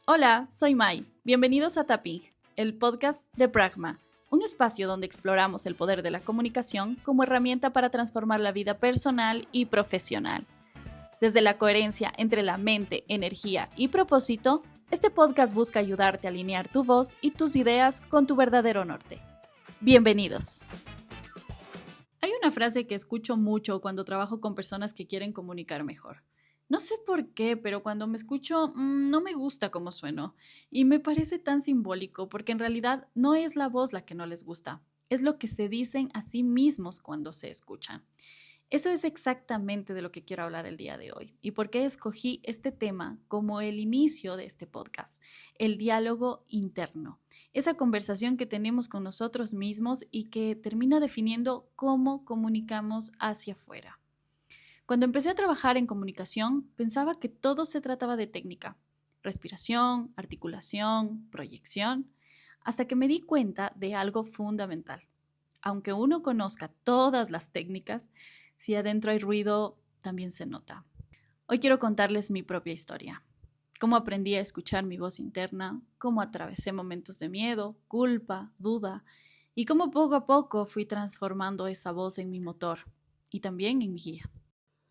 Hola, soy Mai. Bienvenidos a Tapping, el podcast de Pragma, un espacio donde exploramos el poder de la comunicación como herramienta para transformar la vida personal y profesional. Desde la coherencia entre la mente, energía y propósito, este podcast busca ayudarte a alinear tu voz y tus ideas con tu verdadero norte. Bienvenidos. Hay una frase que escucho mucho cuando trabajo con personas que quieren comunicar mejor. No sé por qué, pero cuando me escucho no me gusta cómo sueno y me parece tan simbólico porque en realidad no es la voz la que no les gusta, es lo que se dicen a sí mismos cuando se escuchan. Eso es exactamente de lo que quiero hablar el día de hoy y por qué escogí este tema como el inicio de este podcast, el diálogo interno, esa conversación que tenemos con nosotros mismos y que termina definiendo cómo comunicamos hacia afuera. Cuando empecé a trabajar en comunicación, pensaba que todo se trataba de técnica, respiración, articulación, proyección, hasta que me di cuenta de algo fundamental. Aunque uno conozca todas las técnicas, si adentro hay ruido, también se nota. Hoy quiero contarles mi propia historia. Cómo aprendí a escuchar mi voz interna, cómo atravesé momentos de miedo, culpa, duda, y cómo poco a poco fui transformando esa voz en mi motor y también en mi guía.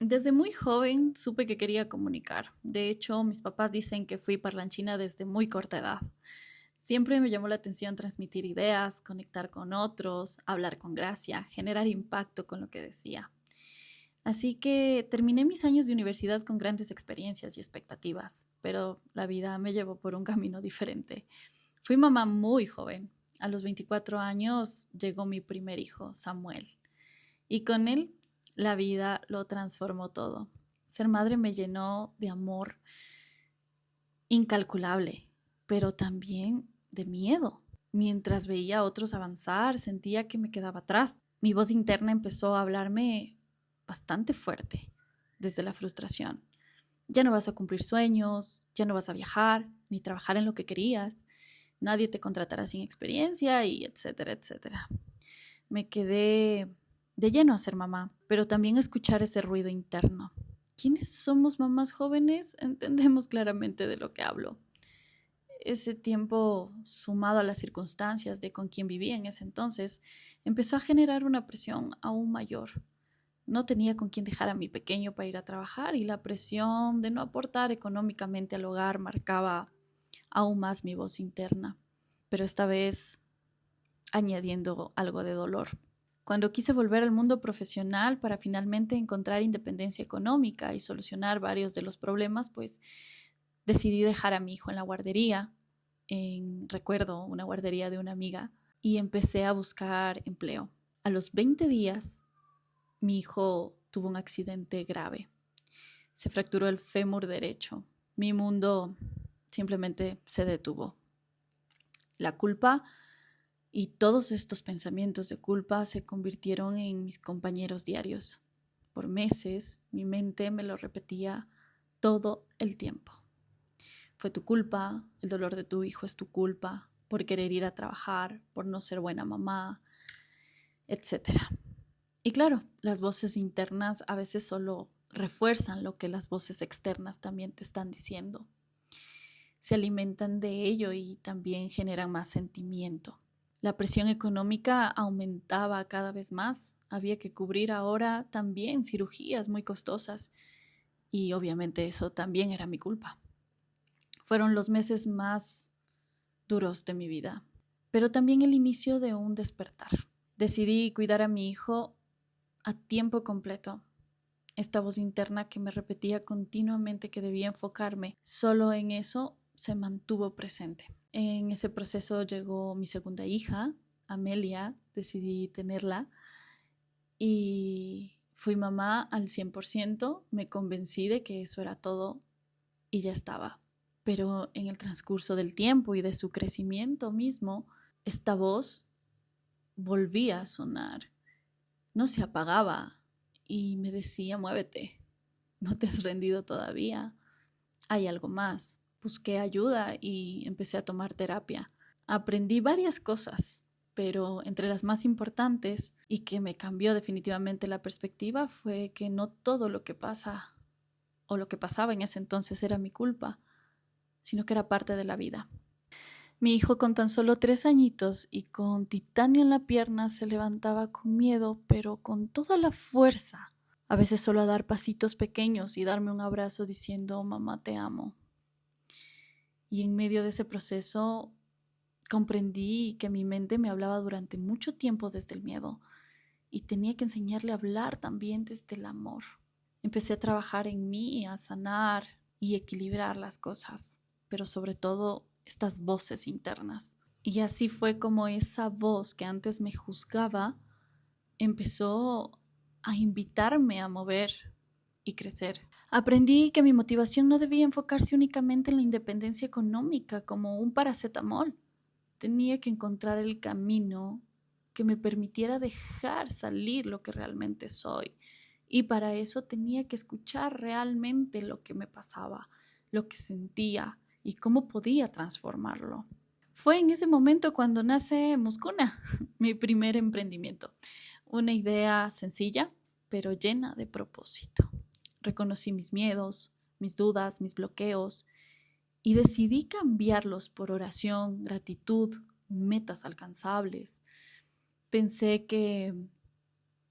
Desde muy joven supe que quería comunicar. De hecho, mis papás dicen que fui parlanchina desde muy corta edad. Siempre me llamó la atención transmitir ideas, conectar con otros, hablar con gracia, generar impacto con lo que decía. Así que terminé mis años de universidad con grandes experiencias y expectativas, pero la vida me llevó por un camino diferente. Fui mamá muy joven. A los 24 años llegó mi primer hijo, Samuel, y con él la vida lo transformó todo. Ser madre me llenó de amor incalculable, pero también de miedo. Mientras veía a otros avanzar, sentía que me quedaba atrás. Mi voz interna empezó a hablarme bastante fuerte desde la frustración. Ya no vas a cumplir sueños, ya no vas a viajar, ni trabajar en lo que querías. Nadie te contratará sin experiencia y etcétera, etcétera. Me quedé de lleno a ser mamá, pero también a escuchar ese ruido interno. ¿Quiénes somos mamás jóvenes? Entendemos claramente de lo que hablo. Ese tiempo, sumado a las circunstancias de con quien vivía en ese entonces, empezó a generar una presión aún mayor. No tenía con quién dejar a mi pequeño para ir a trabajar y la presión de no aportar económicamente al hogar marcaba aún más mi voz interna, pero esta vez añadiendo algo de dolor. Cuando quise volver al mundo profesional para finalmente encontrar independencia económica y solucionar varios de los problemas, pues decidí dejar a mi hijo en la guardería, recuerdo, una guardería de una amiga, y empecé a buscar empleo. A los 20 días, mi hijo tuvo un accidente grave. Se fracturó el fémur derecho. Mi mundo simplemente se detuvo. La culpa y todos estos pensamientos de culpa se convirtieron en mis compañeros diarios. Por meses, mi mente me lo repetía todo el tiempo. Fue tu culpa, el dolor de tu hijo es tu culpa, por querer ir a trabajar, por no ser buena mamá, etc. Y claro, las voces internas a veces solo refuerzan lo que las voces externas también te están diciendo. Se alimentan de ello y también generan más sentimiento. La presión económica aumentaba cada vez más. Había que cubrir ahora también cirugías muy costosas y obviamente eso también era mi culpa. Fueron los meses más duros de mi vida, pero también el inicio de un despertar. Decidí cuidar a mi hijo a tiempo completo. Esta voz interna que me repetía continuamente que debía enfocarme solo en eso se mantuvo presente. En ese proceso llegó mi segunda hija, Amelia, decidí tenerla y fui mamá al 100%, me convencí de que eso era todo y ya estaba. Pero en el transcurso del tiempo y de su crecimiento mismo, esta voz volvía a sonar, no se apagaba y me decía, muévete, no te has rendido todavía, hay algo más. Busqué ayuda y empecé a tomar terapia. Aprendí varias cosas, pero entre las más importantes y que me cambió definitivamente la perspectiva fue que no todo lo que pasa o lo que pasaba en ese entonces era mi culpa. sino que era parte de la vida. Mi hijo con tan solo 3 añitos y con titanio en la pierna se levantaba con miedo, pero con toda la fuerza. A veces solo a dar pasitos pequeños y darme un abrazo diciendo, mamá, te amo. Y en medio de ese proceso comprendí que mi mente me hablaba durante mucho tiempo desde el miedo y tenía que enseñarle a hablar también desde el amor. Empecé a trabajar en mí, a sanar y equilibrar las cosas, pero sobre todo estas voces internas. Y así fue como esa voz que antes me juzgaba empezó a invitarme a mover y crecer. Aprendí que mi motivación no debía enfocarse únicamente en la independencia económica como un paracetamol. Tenía que encontrar el camino que me permitiera dejar salir lo que realmente soy. Y para eso tenía que escuchar realmente lo que me pasaba, lo que sentía y cómo podía transformarlo. Fue en ese momento cuando nace Muscuna, mi primer emprendimiento. Una idea sencilla, pero llena de propósito. Reconocí mis miedos, mis dudas, mis bloqueos y decidí cambiarlos por oración, gratitud, metas alcanzables. Pensé que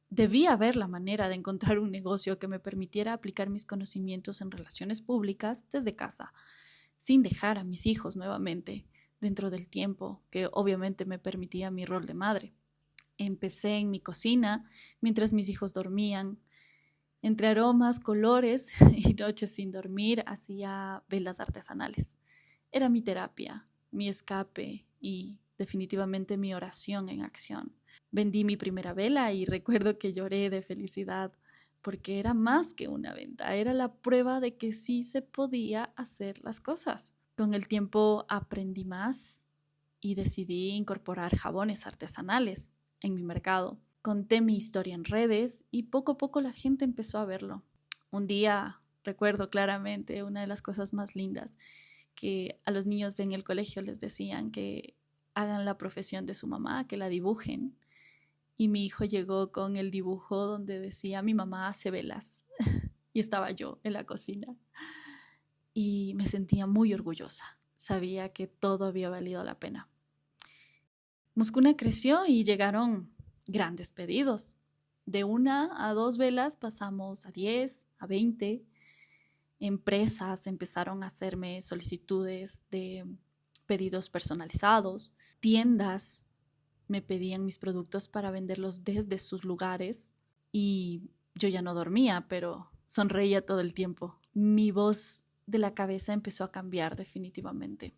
debía haber la manera de encontrar un negocio que me permitiera aplicar mis conocimientos en relaciones públicas desde casa, sin dejar a mis hijos nuevamente dentro del tiempo que obviamente me permitía mi rol de madre. Empecé en mi cocina mientras mis hijos dormían. Entre aromas, colores y noches sin dormir, hacía velas artesanales. Era mi terapia, mi escape y definitivamente mi oración en acción. Vendí mi primera vela y recuerdo que lloré de felicidad porque era más que una venta, era la prueba de que sí se podía hacer las cosas. Con el tiempo aprendí más y decidí incorporar jabones artesanales en mi mercado. Conté mi historia en redes y poco a poco la gente empezó a verlo. Un día, recuerdo claramente, una de las cosas más lindas, que a los niños en el colegio les decían que hagan la profesión de su mamá, que la dibujen. Y mi hijo llegó con el dibujo donde decía, mi mamá hace velas. Y estaba yo en la cocina. Y me sentía muy orgullosa. Sabía que todo había valido la pena. Muscuna creció y llegaron grandes pedidos. De 1 a 2 velas pasamos a 10, a 20. Empresas empezaron a hacerme solicitudes de pedidos personalizados. Tiendas me pedían mis productos para venderlos desde sus lugares. Y yo ya no dormía, pero sonreía todo el tiempo. Mi voz de la cabeza empezó a cambiar definitivamente.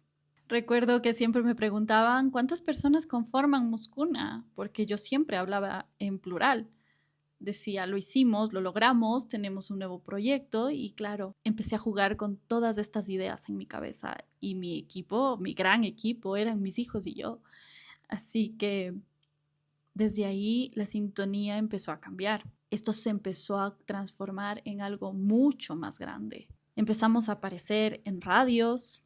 Recuerdo que siempre me preguntaban cuántas personas conforman Muscuna, porque yo siempre hablaba en plural. Decía, lo hicimos, lo logramos, tenemos un nuevo proyecto y claro, empecé a jugar con todas estas ideas en mi cabeza y mi equipo, mi gran equipo, eran mis hijos y yo. Así que desde ahí la sintonía empezó a cambiar. Esto se empezó a transformar en algo mucho más grande. Empezamos a aparecer en radios,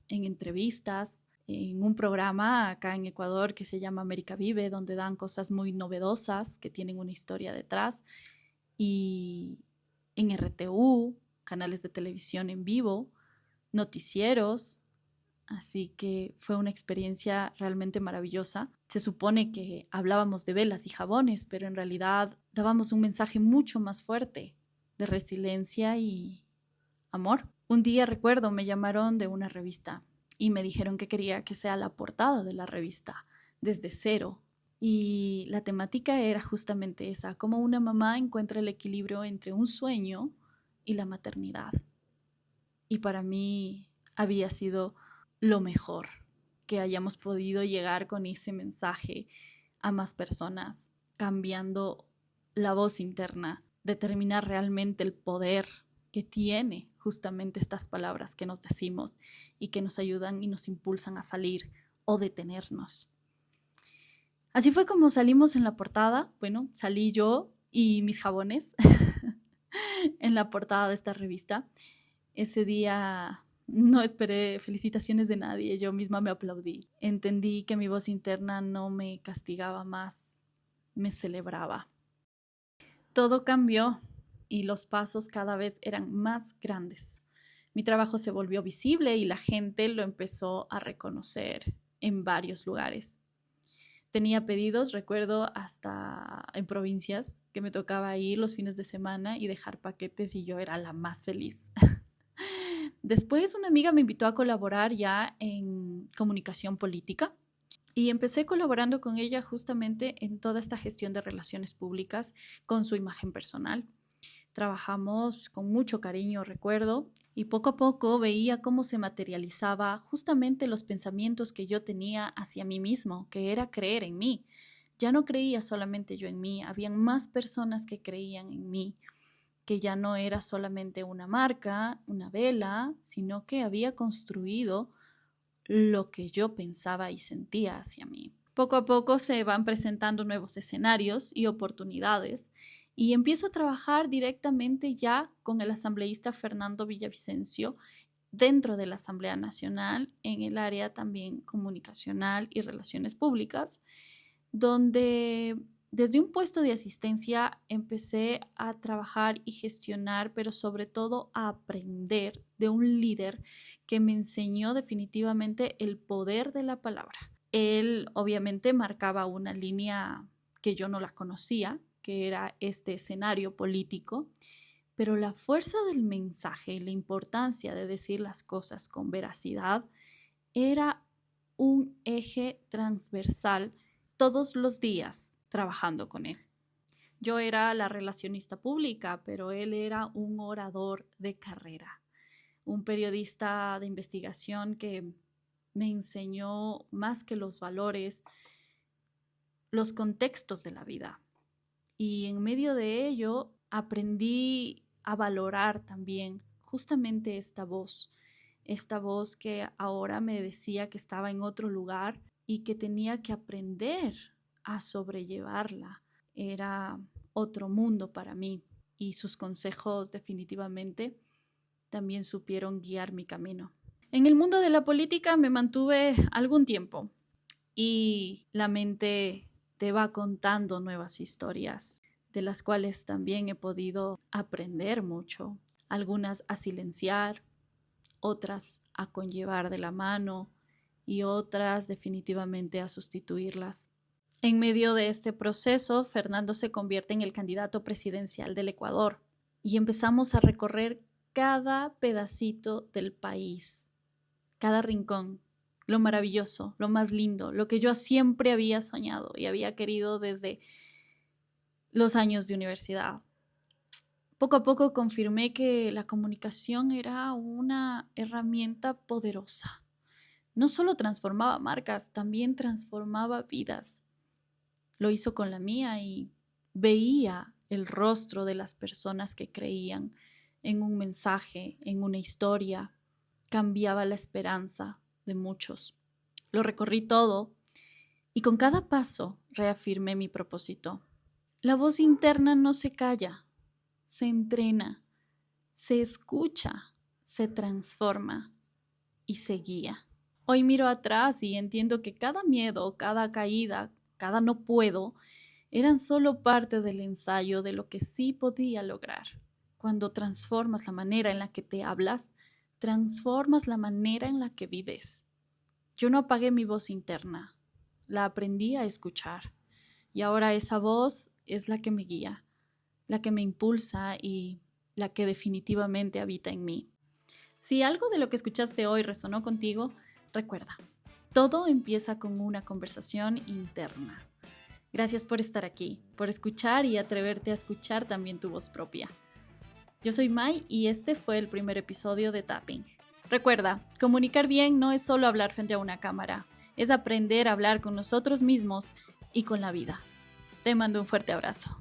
en entrevistas, en un programa acá en Ecuador que se llama América Vive, donde dan cosas muy novedosas que tienen una historia detrás, y en RTU, canales de televisión en vivo, noticieros. Así que fue una experiencia realmente maravillosa. Se supone que hablábamos de velas y jabones, pero en realidad dábamos un mensaje mucho más fuerte de resiliencia y amor. Un día recuerdo, me llamaron de una revista y me dijeron que quería que sea la portada de la revista, desde cero. Y la temática era justamente esa, cómo una mamá encuentra el equilibrio entre un sueño y la maternidad. Y para mí había sido lo mejor que hayamos podido llegar con ese mensaje a más personas, cambiando la voz interna, determinar realmente el poder que tiene justamente estas palabras que nos decimos y que nos ayudan y nos impulsan a salir o detenernos. Así fue como salimos en la portada. Bueno, salí yo y mis jabones en la portada de esta revista. Ese día no esperé felicitaciones de nadie, yo misma me aplaudí. Entendí que mi voz interna no me castigaba más, me celebraba. Todo cambió y los pasos cada vez eran más grandes. Mi trabajo se volvió visible y la gente lo empezó a reconocer en varios lugares. Tenía pedidos, recuerdo, hasta en provincias, que me tocaba ir los fines de semana y dejar paquetes y yo era la más feliz. Después una amiga me invitó a colaborar ya en comunicación política y empecé colaborando con ella justamente en toda esta gestión de relaciones públicas con su imagen personal. Trabajamos con mucho cariño, recuerdo, y poco a poco veía cómo se materializaba justamente los pensamientos que yo tenía hacia mí mismo, que era creer en mí. Ya no creía solamente yo en mí, habían más personas que creían en mí, que ya no era solamente una marca, una vela, sino que había construido lo que yo pensaba y sentía hacia mí. Poco a poco se van presentando nuevos escenarios y oportunidades y empiezo a trabajar directamente ya con el asambleísta Fernando Villavicencio dentro de la Asamblea Nacional en el área también comunicacional y relaciones públicas, donde desde un puesto de asistencia empecé a trabajar y gestionar, pero sobre todo a aprender de un líder que me enseñó definitivamente el poder de la palabra. Él obviamente marcaba una línea que yo no la conocía, que era este escenario político, pero la fuerza del mensaje y la importancia de decir las cosas con veracidad era un eje transversal todos los días trabajando con él. Yo era la relacionista pública, pero él era un orador de carrera, un periodista de investigación que me enseñó más que los valores, los contextos de la vida. Y en medio de ello aprendí a valorar también justamente esta voz que ahora me decía que estaba en otro lugar y que tenía que aprender a sobrellevarla. Era otro mundo para mí y sus consejos definitivamente también supieron guiar mi camino. En el mundo de la política me mantuve algún tiempo y la mente te va contando nuevas historias, de las cuales también he podido aprender mucho, algunas a silenciar, otras a conllevar de la mano y otras definitivamente a sustituirlas. En medio de este proceso, Fernando se convierte en el candidato presidencial del Ecuador y empezamos a recorrer cada pedacito del país, cada rincón, lo maravilloso, lo más lindo, lo que yo siempre había soñado y había querido desde los años de universidad. Poco a poco confirmé que la comunicación era una herramienta poderosa. No solo transformaba marcas, también transformaba vidas. Lo hizo con la mía y veía el rostro de las personas que creían en un mensaje, en una historia. Cambiaba la esperanza de muchos. Lo recorrí todo y con cada paso reafirmé mi propósito. La voz interna no se calla, se entrena, se escucha, se transforma y se guía. Hoy miro atrás y entiendo que cada miedo, cada caída, cada no puedo, eran solo parte del ensayo de lo que sí podía lograr. Cuando transformas la manera en la que te hablas, transformas la manera en la que vives. Yo no apagué mi voz interna, la aprendí a escuchar. Y ahora esa voz es la que me guía, la que me impulsa y la que definitivamente habita en mí. Si algo de lo que escuchaste hoy resonó contigo, recuerda, todo empieza con una conversación interna. Gracias por estar aquí, por escuchar y atreverte a escuchar también tu voz propia. Yo soy Mai y este fue el primer episodio de Tapping. Recuerda, comunicar bien no es solo hablar frente a una cámara, es aprender a hablar con nosotros mismos y con la vida. Te mando un fuerte abrazo.